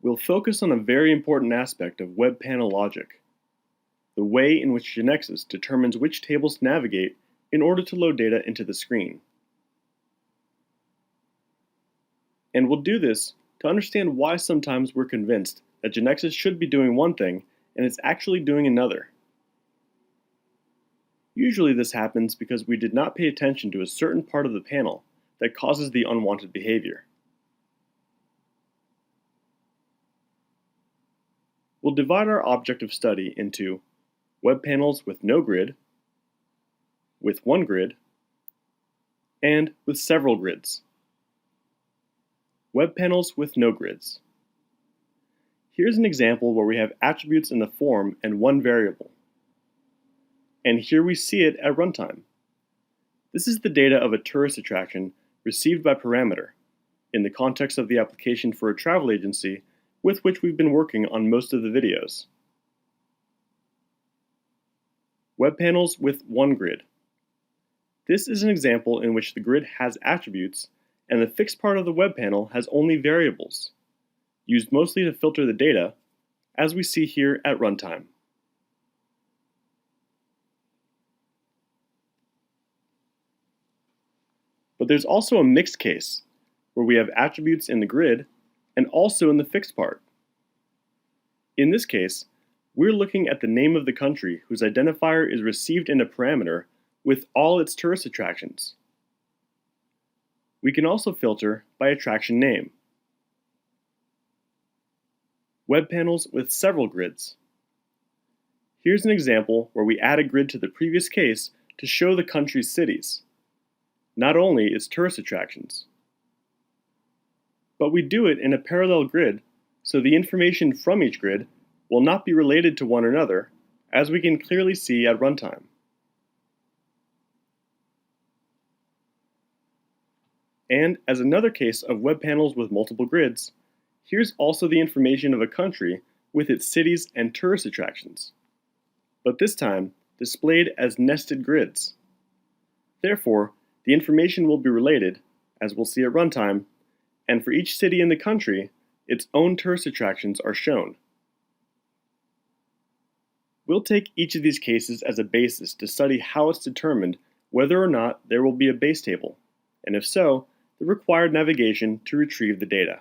We'll focus on a very important aspect of web panel logic, the way in which Genexus determines which tables to navigate in order to load data into the screen. And we'll do this to understand why sometimes we're convinced that Genexus should be doing one thing and it's actually doing another. Usually this happens because we did not pay attention to a certain part of the panel that causes the unwanted behavior. We'll divide our object of study into web panels with no grid, with one grid, and with several grids. Web panels with no grids. Here's an example where we have attributes in the form and one variable. And here we see it at runtime. This is the data of a tourist attraction received by Parameter in the context of the application for a travel agency with which we've been working on most of the videos. Web panels with one grid. This is an example in which the grid has attributes and the fixed part of the web panel has only variables, used mostly to filter the data, as we see here at runtime. But there's also a mixed case, where we have attributes in the grid and also in the fixed part. In this case, we're looking at the name of the country whose identifier is received in a parameter with all its tourist attractions. We can also filter by attraction name. Web panels with several grids. Here's an example where we add a grid to the previous case to show the country's cities, not only its tourist attractions. But we do it in a parallel grid, so the information from each grid will not be related to one another, as we can clearly see at runtime. And as another case of web panels with multiple grids, here's also the information of a country with its cities and tourist attractions, but this time displayed as nested grids. Therefore, the information will be related, as we'll see at runtime, and for each city in the country, its own tourist attractions are shown. We'll take each of these cases as a basis to study how it's determined whether or not there will be a base table, and if so, the required navigation to retrieve the data.